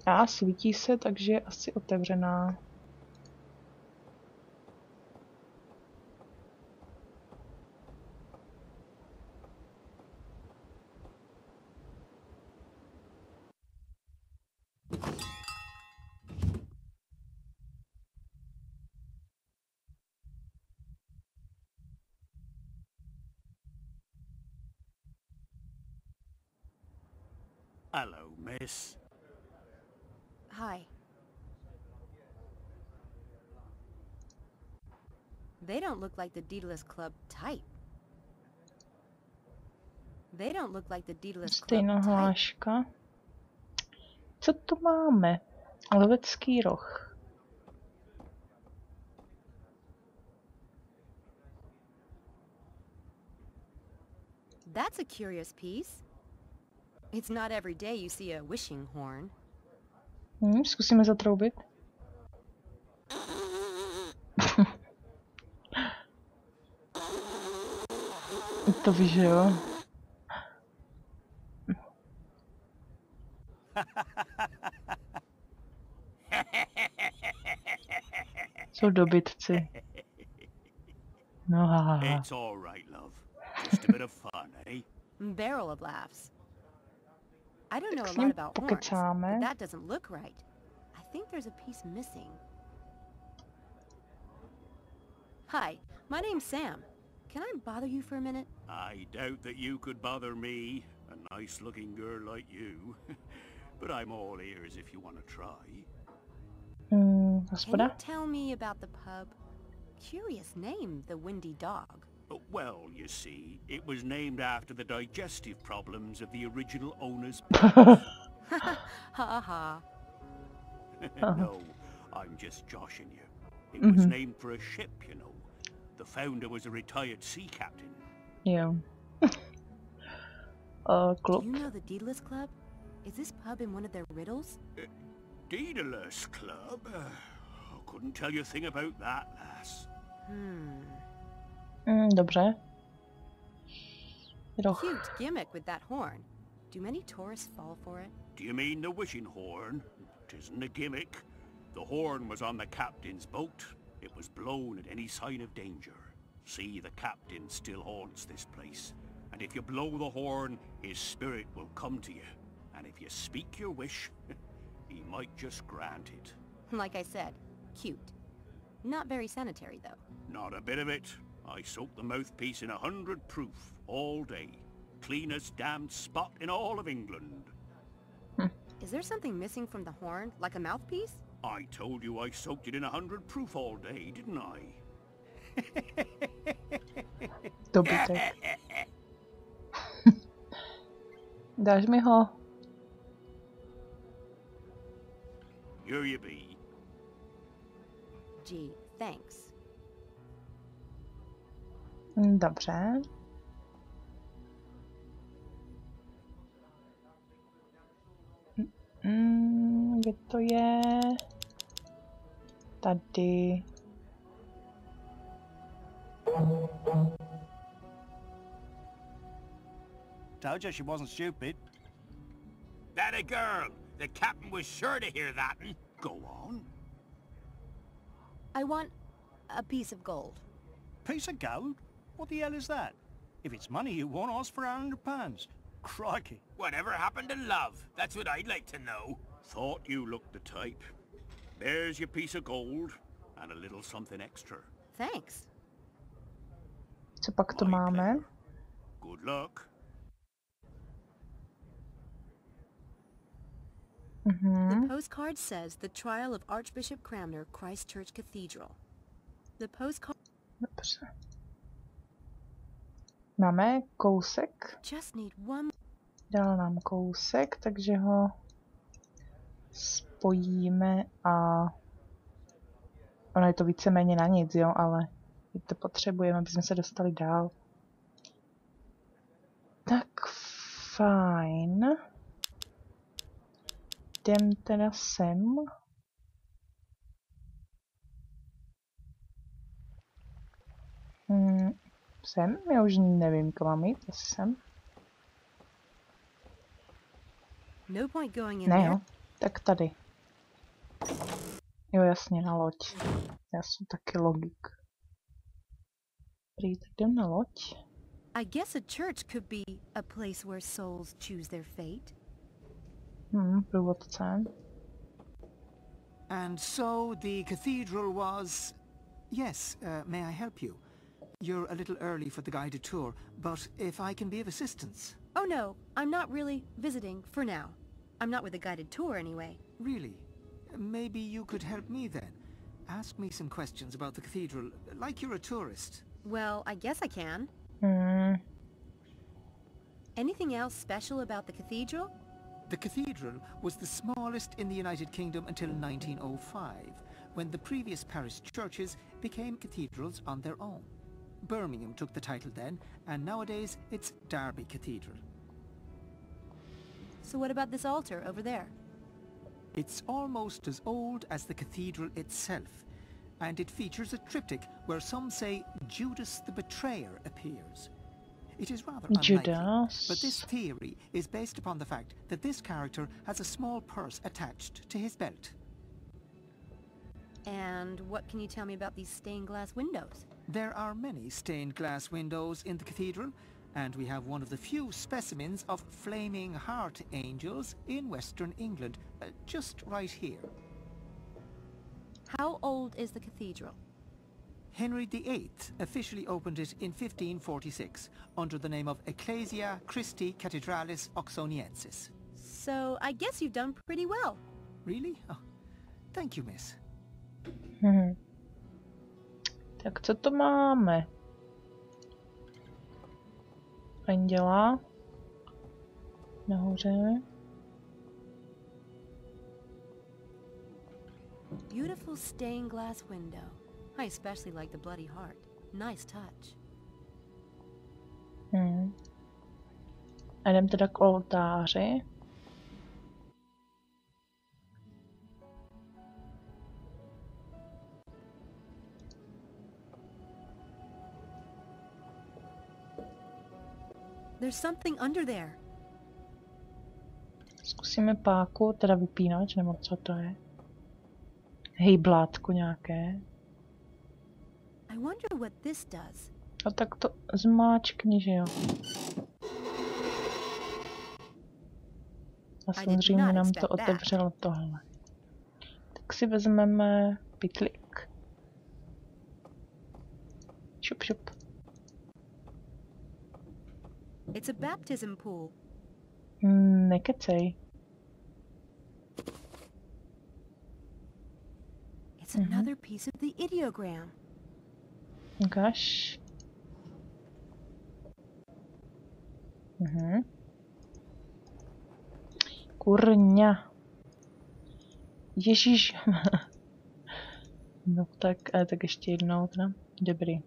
A svítí se, takže je asi otevřená. Hello, miss. Hi. They don't look like the Daedalus Club type. They don't look like the Daedalus Club Stejná type. hláška. Co tu máme? Lovecký roh. That's a curious piece. It's not every day you see a wishing horn. Zkusíme zatroubit. To víš, že jo? Jsou dobytci. No haha. It's all right, love. Just a bit of fun, eh? Barrel of laughs. I don't know Tak a s lot ním about horns, pokecáme. but that doesn't look right. I think there's a piece missing. Hi, my name's Sam. Can I bother you for a minute? I doubt that you could bother me, a nice-looking girl like you. But I'm all ears if you want to try. Can you Hospoda? tell me about the pub? Curious name, the Windy Dog. Well, you see, it was named after the digestive problems of the original owners. Ha ha. No, I'm just joshing you. It was named for a ship, you know. The founder was a retired sea captain. Jo. Do Klub. you know the Daedalus Club? Is this pub in one of their riddles? Daedalus Club? Couldn't tell you a thing about that, lass. Dobře. Roh. Cute gimmick with that horn. Do many tourists fall for it? Do you mean the wishing horn? It isn't a gimmick. The horn was on the captain's boat. It was blown at any sign of danger. See, the captain still haunts this place. And if you blow the horn, his spirit will come to you. And if you speak your wish, he might just grant it. Like I said, cute. Not very sanitary, though. Not a bit of it. I soaked the mouthpiece in 100 proof all day. Cleanest damned spot in all of England. Is there something missing from the horn, like a mouthpiece? I told you I soaked it in 100 proof all day, didn't I? Dobytek. Dáš mi ho? Here you be. Gee, thanks. Dobře. Kde to je? Tady. Told you she wasn't stupid. That a girl! The captain was sure to hear that. Go on. I want a piece of gold. Piece of gold? What the hell is that? If it's money you want, ask for £100. Crikey. Whatever happened to love? That's what I'd like to know. Thought you looked the type. There's your piece of gold, and a little something extra. Thanks. Co pak to My máme? pleasure. Good luck. The postcard says the trial of Archbishop Cranmer, Christchurch Cathedral. The postcard Dobře. Máme kousek. just need one. Dal nám kousek, takže ho spojíme a ono je to víceméně na nic, jo, ale my to potřebujeme, aby jsme se dostali dál. Tak fajn. Jdem teda sem. Sem? Já už nevím, kam mám jít, asi sem. No point going in Ne there. jo, Tak tady. Jo, jasně, na loď. Já jsem taky logik. Prý, tak jdem na loď. I guess a church could be a place where souls choose their fate. Průvodce. And so the cathedral was... Yes, may I help you? You're a little early for the guided tour, but if I can be of assistance... Oh no, I'm not really visiting for now. I'm not with a guided tour anyway. Really? Maybe you could help me then. Ask me some questions about the cathedral, like you're a tourist. Well, I guess I can. Anything else special about the cathedral? The cathedral was the smallest in the United Kingdom until 1905, when the previous parish churches became cathedrals on their own. Birmingham took the title then, and nowadays it's Derby Cathedral. So what about this altar over there? It's almost as old as the cathedral itself, and it features a triptych where some say Judas the Betrayer appears. It is rather unlikely, but this theory is based upon the fact that this character has a small purse attached to his belt. And what can you tell me about these stained glass windows? There are many stained glass windows in the cathedral, and we have one of the few specimens of flaming heart angels in Western England, just right here. How old is the cathedral? Henry VIII officially opened it in 1546 under the name of Ecclesia Christi Cathedralis Oxoniensis. So I guess you've done pretty well. Really? Oh, thank you, miss. Tak co to máme? Anděla. Nahoře. Beautiful stained glass window. I especially like the bloody heart. Nice touch. A jdem teda k oltáři. There's something under there. Zkusíme páku, teda vypínač, nebo co to je. Hejblátko nějaké. I wonder what this does. A tak to zmáčkni, že jo. A samozřejmě nám to otevřelo tohle. Tak si vezmeme pytlík. Šup, šup. It's a baptism pool. Nekecej. It's another piece of the ideogram. Ukaž. Kurňa. Ježíš. No tak, tak ještě jednou teda. Dobrý.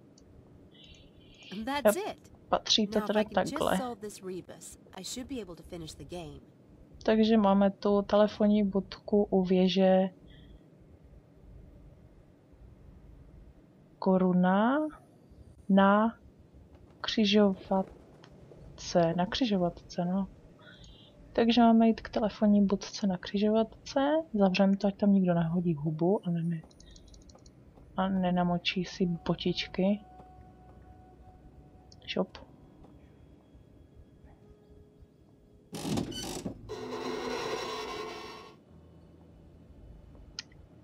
Patří to teda takhle. Takže máme tu telefonní budku u věže Koruna na křižovatce. Na křižovatce, no. Takže máme jít k telefonní budce na křižovatce. Zavřeme to, ať tam nikdo nehodí hubu a nenamočí si botičky. Šop.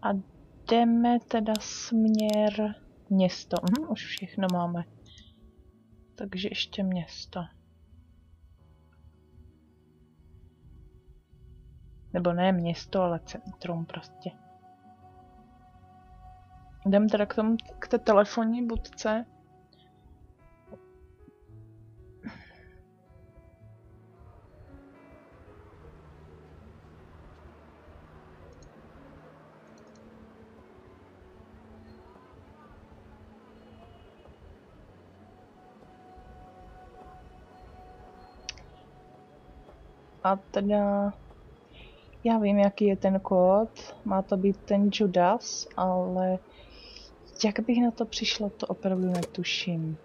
A jdeme teda směr město. Už všechno máme. Takže ještě město. Nebo ne město, ale centrum prostě. Jdeme teda k té telefonní budce. A teda já vím, jaký je ten kód, má to být ten Judas, ale jak bych na to přišla, to opravdu netuším.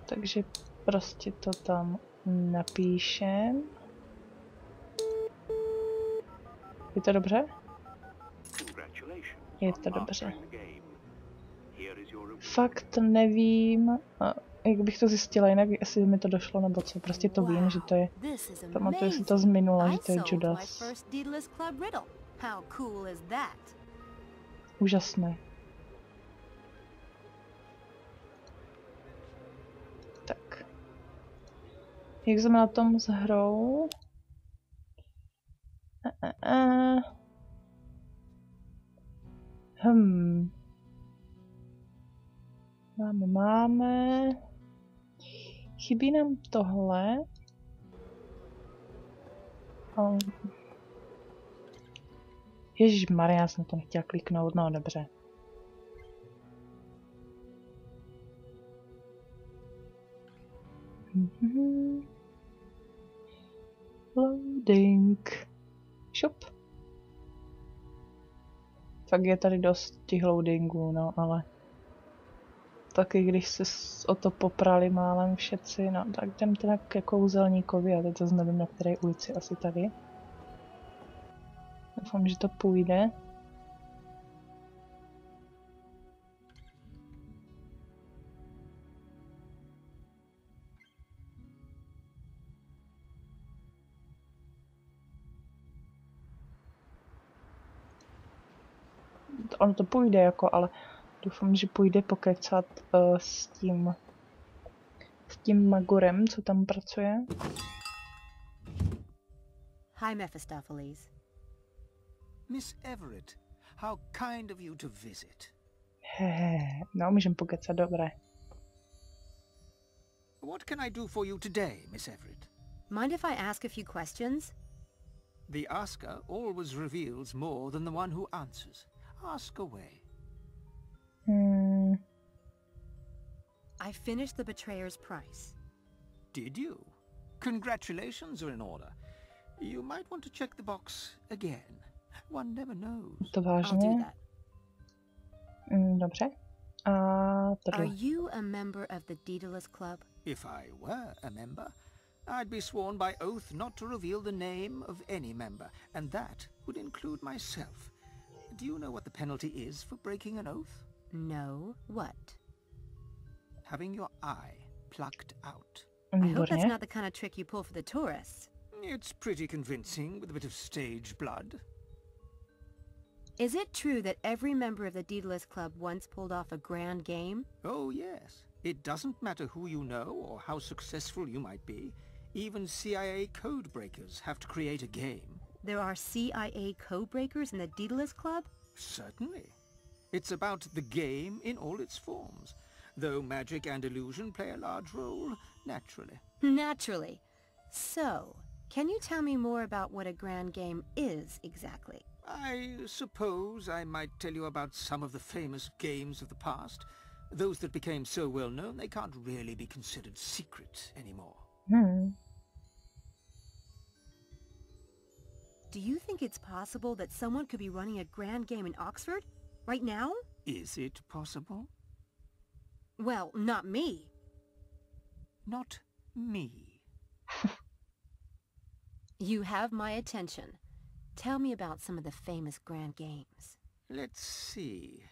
Takže prostě to tam napíšem. Je to dobře? Je to dobře. Fakt nevím, jak bych to zjistila, jinak jestli mi to došlo nebo co. Prostě to vím, že to je... Pamatuju si to z minula, že to je Judas. Úžasné. Tak. Jak jsme na tom s hrou? Máme. Chybí nám tohle. Ježišmarja, já jsem to nechtěla kliknout, no dobře. Loading. Šup. Tak je tady dost těch loadingů, no, ale taky když se o to poprali málem všetci, no, tak jdem teda ke kouzelníkovi, ale teď to nevím, na které ulici, asi tady. Doufám, že to půjde. Ono to půjde jako, ale doufám, že půjde pokecat s tím magorem, co tam pracuje. Hi, Mephistopheles. Miss Everett, how kind of you to visit. No, můžem pokecat, dobré. What can I do for you today, Miss Everett? Mind if I ask a few questions? The asker always reveals more than the one who answers. Ask away. I finished the betrayer's price. Did you? Congratulations are in order. You might want to check the box again. One never knows. To vážně? Dobře. Are you a member of the Daedalus Club? If I were a member, I'd be sworn by oath not to reveal the name of any member, and that would include myself. Do you know what the penalty is for breaking an oath? No. What? Having your eye plucked out. I hope that's not the kind of trick you pull for the tourists. It's pretty convincing with a bit of stage blood. Is it true that every member of the Daedalus Club once pulled off a grand game? Oh, yes. It doesn't matter who you know or how successful you might be. Even CIA code breakers have to create a game. There are CIA code breakers in the Daedalus Club? Certainly. It's about the game in all its forms, though magic and illusion play a large role, naturally. Naturally. So, can you tell me more about what a grand game is exactly? I suppose I might tell you about some of the famous games of the past. Those that became so well known they can't really be considered secret anymore. Do you think it's possible that someone could be running a grand game in Oxford? Right now? Is it possible? Well, not me. Not me. You have my attention. Tell me about some of the famous grand games. Let's see.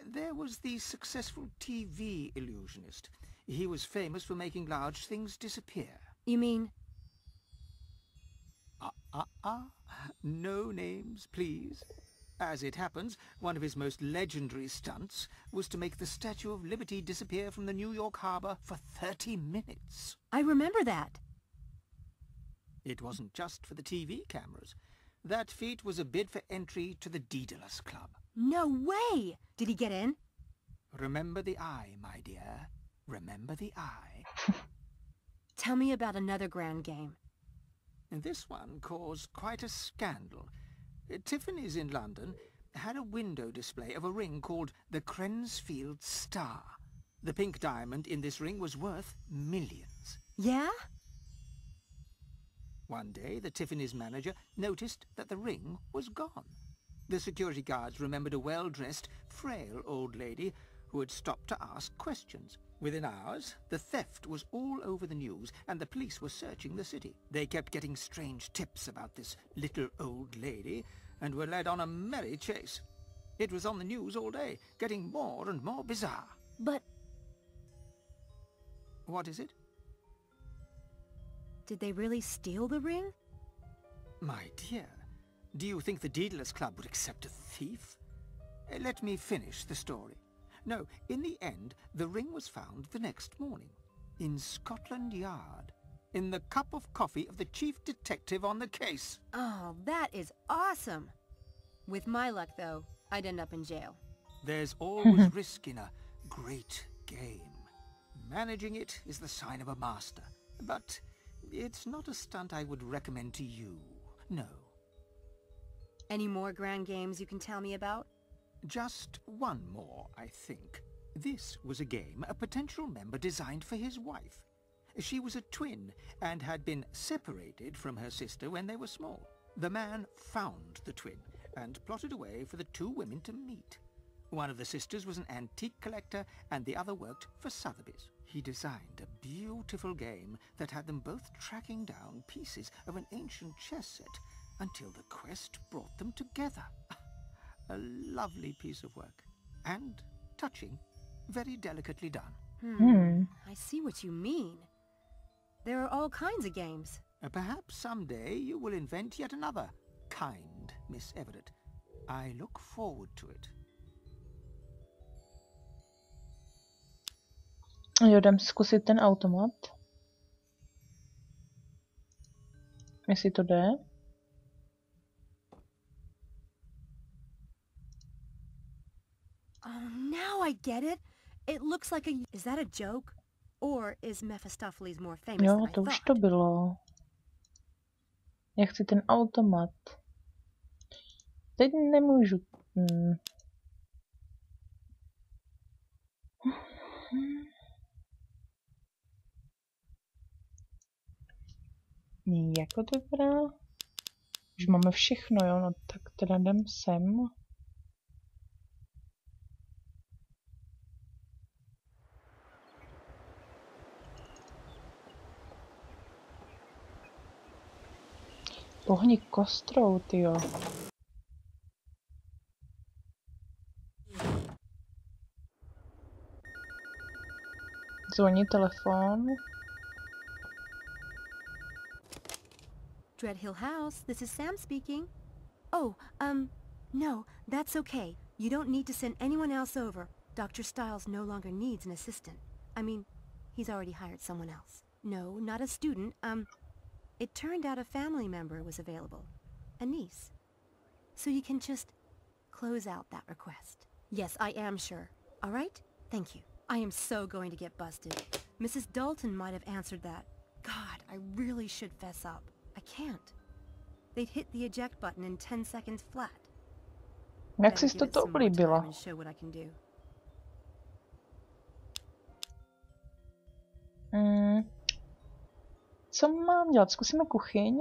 There was the successful TV illusionist. He was famous for making large things disappear. You mean? No names, please. As it happens, one of his most legendary stunts was to make the Statue of Liberty disappear from the New York harbor for 30 minutes. I remember that. It wasn't just for the TV cameras. That feat was a bid for entry to the Daedalus Club. No way! Did he get in? Remember the eye, my dear. Remember the eye. Tell me about another grand game. And this one caused quite a scandal. Tiffany's in London had a window display of a ring called the Crensfield Star. The pink diamond in this ring was worth millions. Yeah? One day, the Tiffany's manager noticed that the ring was gone. The security guards remembered a well-dressed, frail old lady who had stopped to ask questions. Within hours, the theft was all over the news, and the police were searching the city. They kept getting strange tips about this little old lady, and were led on a merry chase. It was on the news all day, getting more and more bizarre. But What is it? did they really steal the ring? My dear, do you think the Daedalus Club would accept a thief? Let me finish the story. No, in the end, the ring was found the next morning, in Scotland Yard, in the cup of coffee of the chief detective on the case. Oh, that is awesome. With my luck, though, I'd end up in jail. There's always risk in a great game. Managing it is the sign of a master, but it's not a stunt I would recommend to you, no. Any more grand games you can tell me about? Just one more, I think. This was a game a potential member designed for his wife. She was a twin and had been separated from her sister when they were small. The man found the twin and plotted a way for the two women to meet. One of the sisters was an antique collector and the other worked for Sotheby's. He designed a beautiful game that had them both tracking down pieces of an ancient chess set until the quest brought them together. A lovely piece of work. And touching. Very delicately done. I see what you mean. There are all kinds of games. Perhaps someday you will invent yet another kind, Miss Everett. I look forward to it. Jo, jdem zkusit ten automat. Jestli to jde. Oh, now I get it. It looks like a... Is that a joke? Or is Mephistopheles more famous Jo, than I to už thought? to bylo. Já chci ten automat. Teď nemůžu. Jako to vypadá? Už máme všechno, jo? No tak teda jdem sem. Pohni kostrou, tyjo. Zvoní telefon. Dread Hill House, this is Sam speaking. Oh, no, that's okay. You don't need to send anyone else over. Dr. Stiles no longer needs an assistant. I mean, he's already hired someone else. No, not a student. It turned out a family member was available. A niece. So you can just close out that request. Yes, I am sure. All right? Thank you. I am so going to get busted. Mrs. Dalton might have answered that. God, I really should fess up. I can't. They'd hit the eject button in 10 seconds flat. Jak jsi to oblíbila? And show what I can do. Co mám dělat? Zkusíme kuchyň.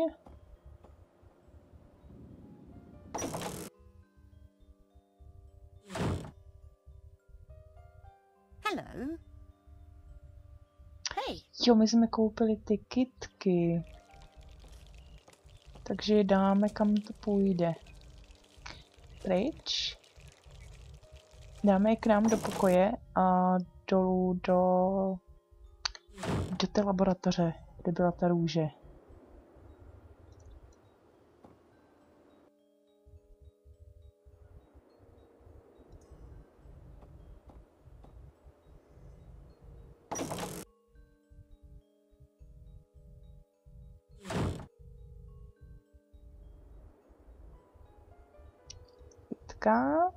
Hello. Hey. Jo, my jsme koupili ty kytky. Takže je dáme, kam to půjde. Pryč. Dáme je k nám do pokoje a dolů do té laboratoře, kde byla ta růže. Kytka.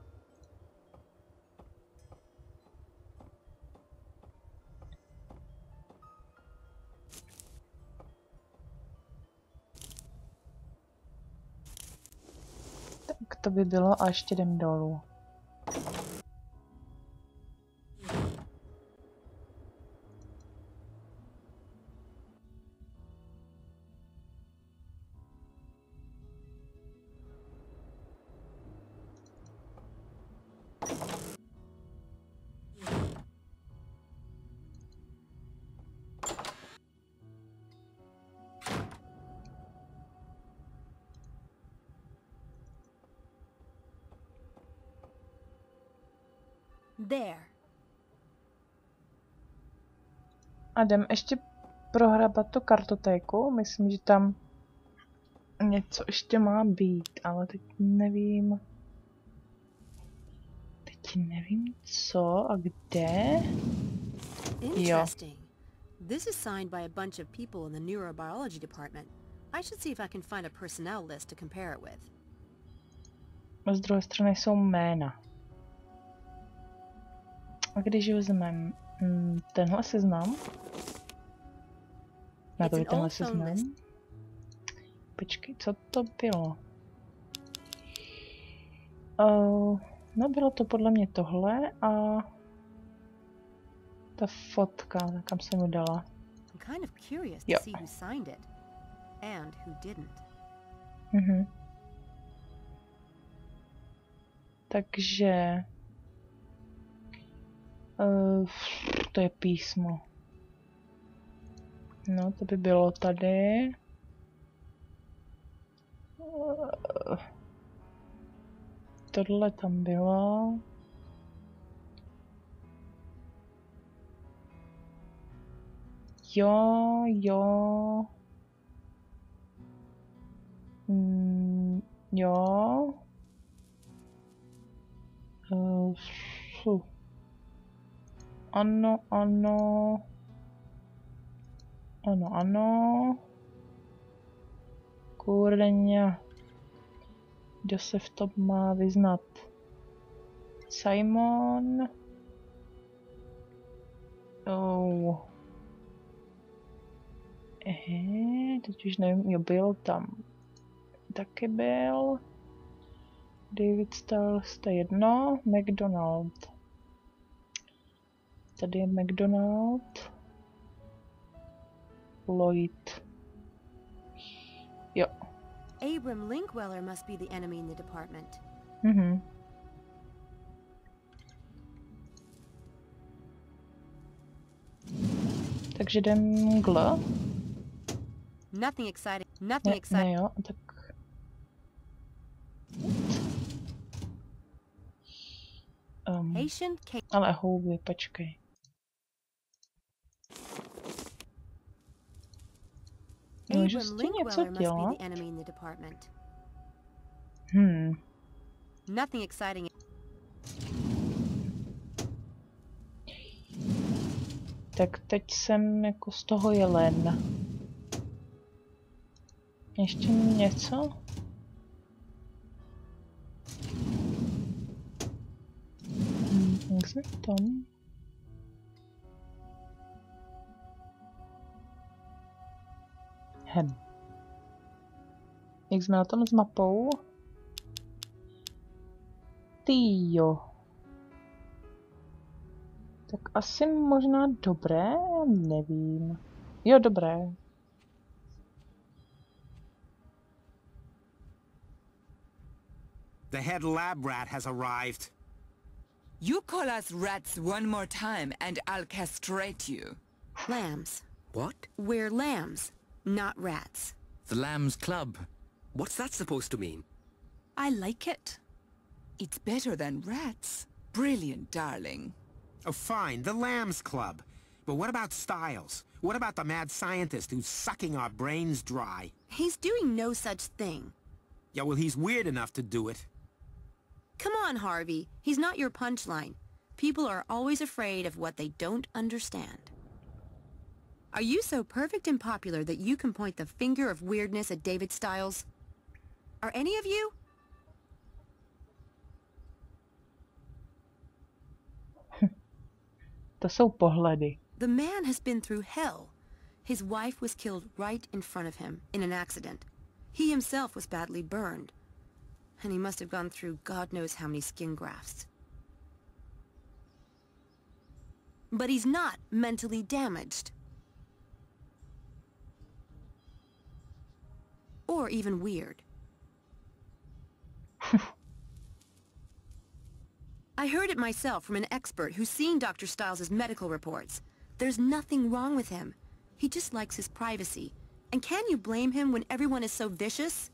Tak to by bylo a ještě jdem dolů. There. A jdem ještě prohrabat tu kartotéku. Myslím, že tam něco ještě má být, ale teď nevím. Teď nevím co a kde. Interesting. This is signed by a bunch of people in the neurobiology department. I should see if I can find a personnel list to compare it with. A z druhé strany jsou jména. A když vezmeme tenhle seznam, na to je tenhle seznam. Počkej, co to bylo? No bylo to podle mě tohle a ta fotka, kam jsem ji dala. I'm kind of curious to see who signed it and who didn't. Takže to je písmo. No, to by bylo tady. Tohle tam bylo. Jo. Jo. Ano. Kurňa. Kdo se v tom má vyznat? Simon. Teď už nevím, jo, byl tam. Taky byl. David Styles, to je jedno. McDonald. Tady je McDonald. Lloyd. Jo. Abram Linkweller must be the enemy in the department. Takže jdem gl. Nothing exciting. Ne, jo, tak. Ale houby, počkej. Můžu s tím něco dělat? Nothing exciting. Tak teď jsem jako z toho jelen. Ještě něco? Jak jsme v tom? Jak jsme na tom s mapou? Tyjo. Tak asi možná dobré, nevím. Jo, dobré. The head lab rat has arrived. You call us rats one more time and I'll castrate you. Lambs. What? We're lambs, not rats. The Lambs Club. What's that supposed to mean? I like it. It's better than rats. Brilliant, darling. Oh, fine, the Lambs Club. But what about Styles? What about the mad scientist who's sucking our brains dry? He's doing no such thing. Yeah, well, he's weird enough to do it. Come on, Harvey. He's not your punchline. People are always afraid of what they don't understand. Are you so perfect and popular that you can point the finger of weirdness at David Styles? Are any of you? To jsou pohledy. The man has been through hell. His wife was killed right in front of him in an accident. He himself was badly burned. And he must have gone through God knows how many skin grafts. But he's not mentally damaged. Or even weird. I heard it myself from an expert who's seen Dr. Styles' medical reports. There's nothing wrong with him. He just likes his privacy. And can you blame him when everyone is so vicious?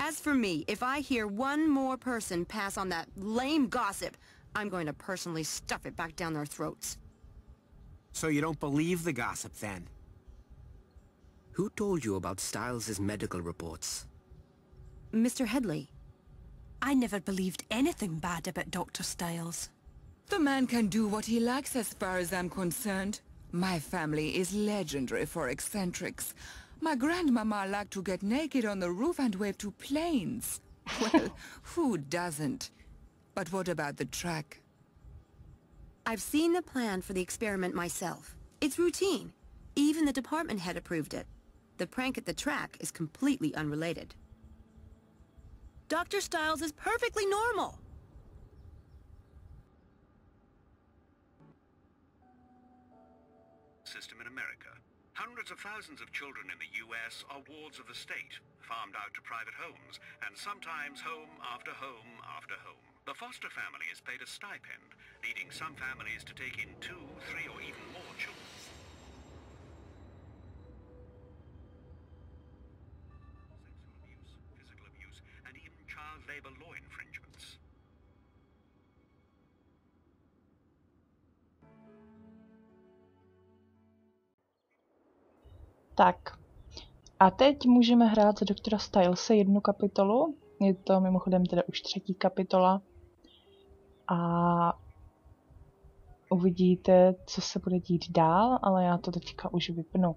As for me, if I hear one more person pass on that lame gossip, I'm going to personally stuff it back down their throats. So you don't believe the gossip, then? Who told you about Styles's medical reports? Mr. Headley. I never believed anything bad about Dr. Styles. The man can do what he likes as far as I'm concerned. My family is legendary for eccentrics. My grandmama liked to get naked on the roof and wave to planes. Well, who doesn't? But what about the track? I've seen the plan for the experiment myself. It's routine. Even the department head approved it. The prank at the track is completely unrelated. Dr. Styles is perfectly normal. System in America. Hundreds of thousands of children in the US are wards of the state, farmed out to private homes, and sometimes home after home after home. The foster family is paid a stipend, leading some families to take in 2, 3, or even more children. Sexual abuse, physical abuse, and even child labor law infringements. Tak. A teď můžeme hrát za doktora Stylese 1 kapitolu. Je to mimochodem teda už 3. kapitola. A uvidíte, co se bude dít dál, ale já to teďka už vypnu.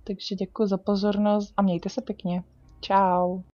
Takže děkuji za pozornost a mějte se pěkně. Čau.